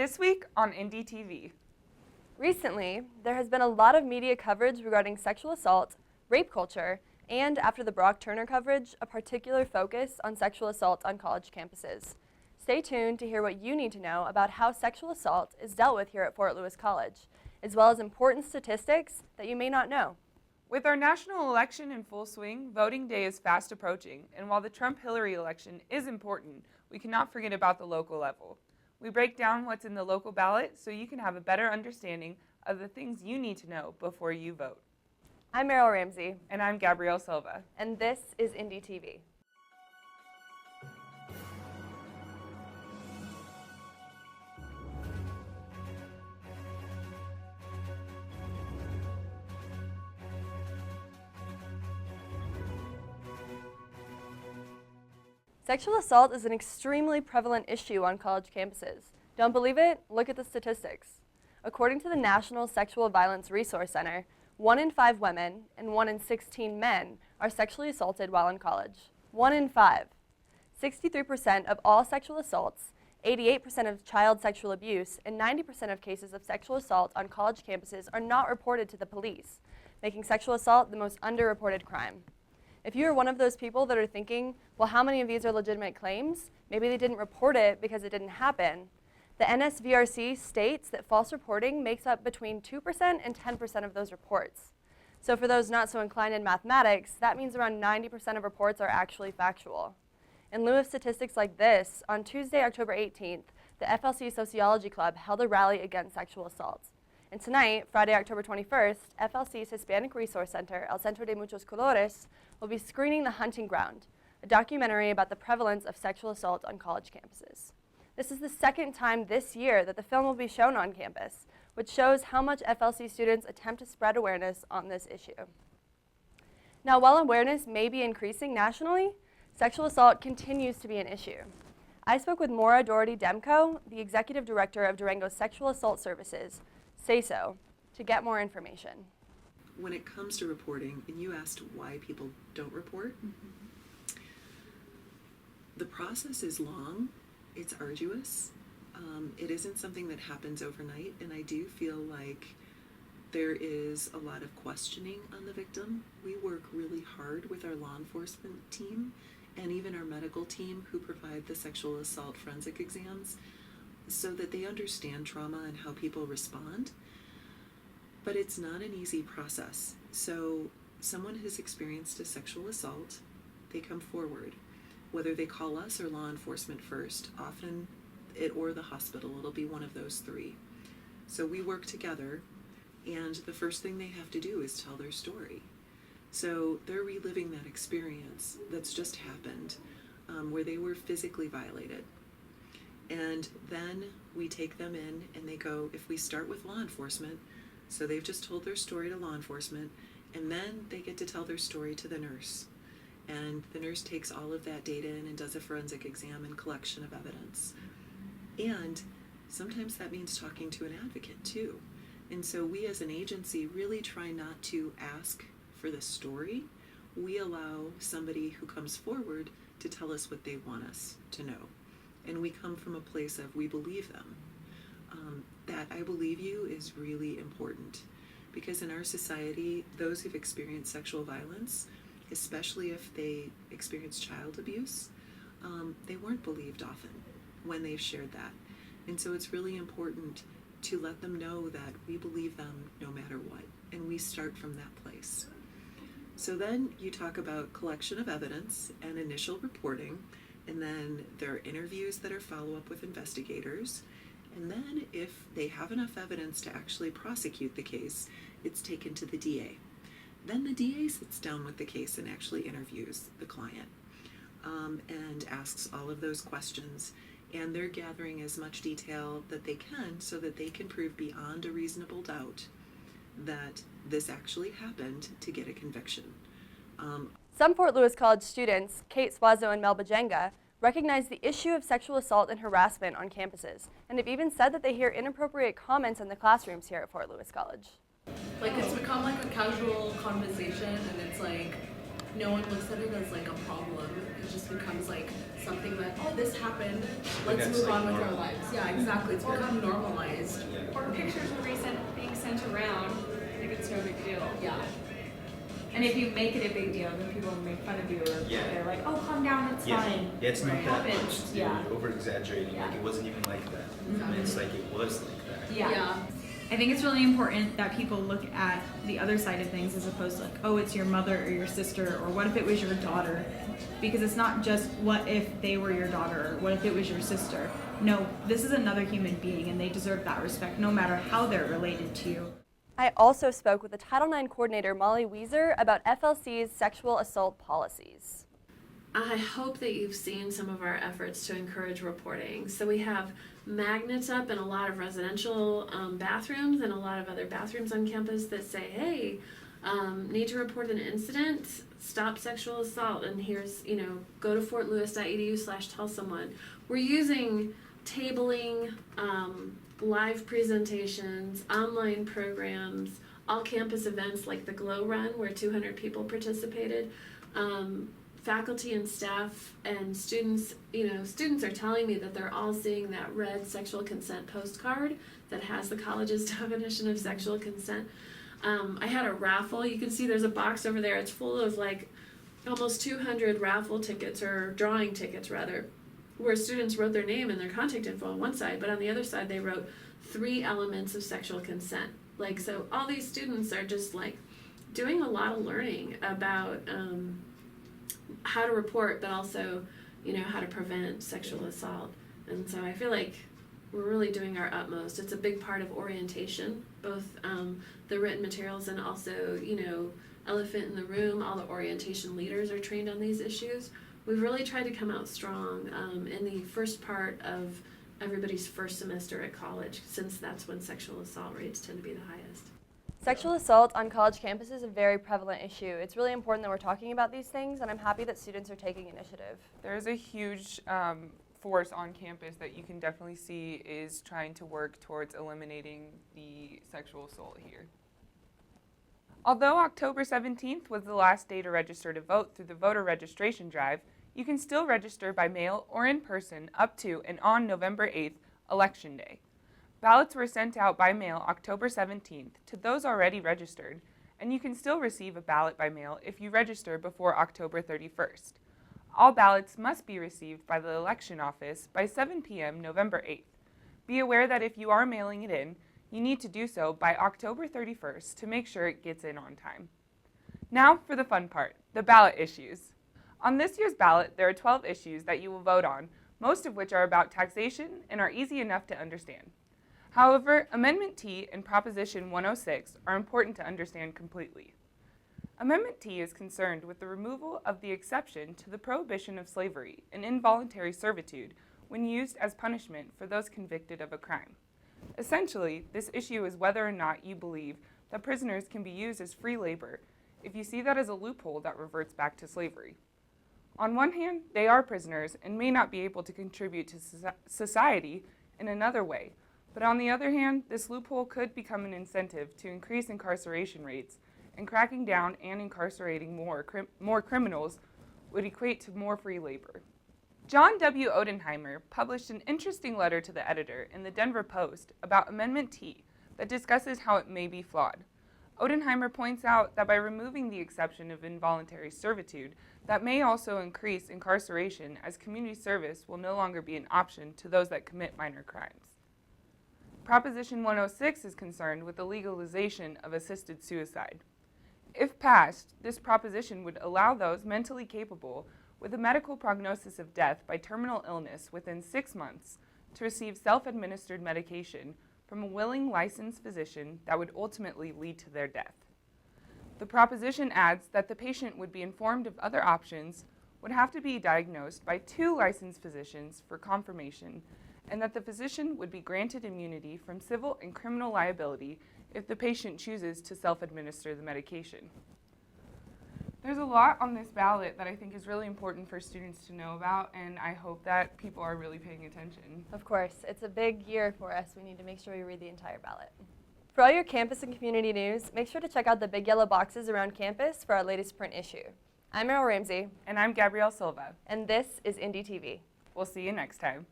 This week on Indytv. Recently, there has been a lot of media coverage regarding sexual assault, rape culture, and after the Brock Turner coverage, a particular focus on sexual assault on college campuses. Stay tuned to hear what you need to know about how sexual assault is dealt with here at Fort Lewis College, as well as important statistics that you may not know. With our national election in full swing, voting day is fast approaching, and while the Trump-Hillary election is important, we cannot forget about the local level. We break down what's in the local ballot so you can have a better understanding of the things you need to know before you vote. I'm Meryl Ramsey. And I'm Gabrielle Silva. And this is Indytv. Sexual assault is an extremely prevalent issue on college campuses. Don't believe it? Look at the statistics. According to the National Sexual Violence Resource Center, 1 in 5 women and 1 in 16 men are sexually assaulted while in college. 1 in 5. 63% of all sexual assaults, 88% of child sexual abuse, and 90% of cases of sexual assault on college campuses are not reported to the police, making sexual assault the most underreported crime. If you are one of those people that are thinking, well, how many of these are legitimate claims? Maybe they didn't report it because it didn't happen. The NSVRC states that false reporting makes up between 2% and 10% of those reports. So for those not so inclined in mathematics, that means around 90% of reports are actually factual. In lieu of statistics like this, on Tuesday, October 18th, the FLC Sociology Club held a rally against sexual assault. And tonight, Friday, October 21st, FLC's Hispanic Resource Center, El Centro de Muchos Colores, will be screening The Hunting Ground, a documentary about the prevalence of sexual assault on college campuses. This is the second time this year that the film will be shown on campus, which shows how much FLC students attempt to spread awareness on this issue. Now, while awareness may be increasing nationally, sexual assault continues to be an issue. I spoke with MAURA DEMKO, the executive director of Durango's Sexual Assault Services, Say So, to get more information. When it comes to reporting, and you asked why people don't report, the process is long, it's arduous, it isn't something that happens overnight, and I do feel like there is a lot of questioning on the victim. We work really hard with our law enforcement team and even our medical team who provide the sexual assault forensic exams so that they understand trauma and how people respond. But it's not an easy process. So someone has experienced a sexual assault, they come forward. Whether they call us or law enforcement first, often or the hospital, it'll be one of those three. So we work together, and the first thing they have to do is tell their story. So they're reliving that experience that's just happened, where they were physically violated. And then we take them in and they go, if we start with law enforcement, so they've just told their story to law enforcement, and then they get to tell their story to the nurse. And the nurse takes all of that data in and does a forensic exam and collection of evidence. And sometimes that means talking to an advocate too. And so we as an agency really try not to ask for the story. We allow somebody who comes forward to tell us what they want us to know. And we come from a place of we believe them. That I believe you is really important, because in our society, those who've experienced sexual violence, especially if they experience child abuse, they weren't believed often when they've shared that. And so it's really important to let them know that we believe them no matter what, and we start from that place. So then you talk about collection of evidence and initial reporting, and then there are interviews that are follow-up with investigators. And then if they have enough evidence to actually prosecute the case, it's taken to the DA. Then the DA sits down with the case and actually interviews the client and asks all of those questions. And they're gathering as much detail that they can so that they can prove beyond a reasonable doubt that this actually happened to get a conviction. Some Fort Lewis College students, Kate Swazo and Melba Jenga, recognize the issue of sexual assault and harassment on campuses, and have even said that they hear inappropriate comments in the classrooms here at Fort Lewis College. Like, it's become like a casual conversation, and it's like, no one looks at it as like a problem. It just becomes like something that, oh, this happened, let's move on with our lives. Yeah, exactly. It's become normalized. Or pictures are being sent around like it's no big deal. Yeah. And if you make it a big deal, then people make fun of you, or they're like, "Oh, calm down, it's fine." Yeah, it's not Right. that Happens. much. Yeah. Over exaggerating, like it wasn't even like that. And it's like it was like that. Yeah. I think it's really important that people look at the other side of things as opposed to like, oh, it's your mother or your sister, or what if it was your daughter? Because it's not just what if they were your daughter, or what if it was your sister. No, this is another human being, and they deserve that respect no matter how they're related to you. I also spoke with the Title IX coordinator, Molly WIESER, about FLC's sexual assault policies. I hope that you've seen some of our efforts to encourage reporting. So we have magnets up in a lot of residential bathrooms and a lot of other bathrooms on campus that say, hey, need to report an incident, stop sexual assault, and here's, go to fortlewis.edu/tell someone. We're using tabling, live presentations, online programs, all campus events like the Glow Run where 200 people participated. Faculty and staff and students, students are telling me that they're all seeing that red sexual consent postcard that has the college's definition of sexual consent. I had a raffle. You can see there's a box over there. It's full of like almost 200 raffle tickets, or drawing tickets rather, where students wrote their name and their contact info on one side, but on the other side they wrote 3 elements of sexual consent. Like, so all these students are just like doing a lot of learning about how to report, but also, how to prevent sexual assault. And so I feel like we're really doing our utmost. It's a big part of orientation, both the written materials and also, elephant in the room. All the orientation leaders are trained on these issues. We've really tried to come out strong in the first part of everybody's first semester at college, since that's when sexual assault rates tend to be the highest. Sexual assault on college campuses is a very prevalent issue. It's really important that we're talking about these things, and I'm happy that students are taking initiative. There's a huge force on campus that you can definitely see is trying to work towards eliminating the sexual assault here. Although October 17th was the last day to register to vote through the voter registration drive, you can still register by mail or in person up to and on November 8th, Election Day. Ballots were sent out by mail October 17th to those already registered, and you can still receive a ballot by mail if you register before October 31st. All ballots must be received by the election office by 7 p.m. November 8th. Be aware that if you are mailing it in, you need to do so by October 31st to make sure it gets in on time. Now for the fun part, the ballot issues. On this year's ballot, there are 12 issues that you will vote on, most of which are about taxation and are easy enough to understand. However, Amendment T and Proposition 106 are important to understand completely. Amendment T is concerned with the removal of the exception to the prohibition of slavery and involuntary servitude when used as punishment for those convicted of a crime. Essentially, this issue is whether or not you believe that prisoners can be used as free labor if you see that as a loophole that reverts back to slavery. On one hand, they are prisoners and may not be able to contribute to society in another way, but on the other hand, this loophole could become an incentive to increase incarceration rates, and cracking down and incarcerating more criminals would equate to more free labor. John W. Odenheimer published an interesting letter to the editor in the Denver Post about Amendment T that discusses how it may be flawed. Odenheimer points out that by removing the exception of involuntary servitude, that may also increase incarceration, as community service will no longer be an option to those that commit minor crimes. Proposition 106 is concerned with the legalization of assisted suicide. If passed, this proposition would allow those mentally capable with a medical prognosis of death by terminal illness within 6 months to receive self-administered medication from a willing licensed physician that would ultimately lead to their death. The proposition adds that the patient would be informed of other options, would have to be diagnosed by 2 licensed physicians for confirmation, and that the physician would be granted immunity from civil and criminal liability if the patient chooses to self-administer the medication. There's a lot on this ballot that I think is really important for students to know about, and I hope that people are really paying attention. Of course, it's a big year for us. We need to make sure we read the entire ballot. For all your campus and community news, make sure to check out the big yellow boxes around campus for our latest print issue. I'm Meryl Ramsey, And I'm Gabrielle Silva. and this is Indytv. We'll see you next time.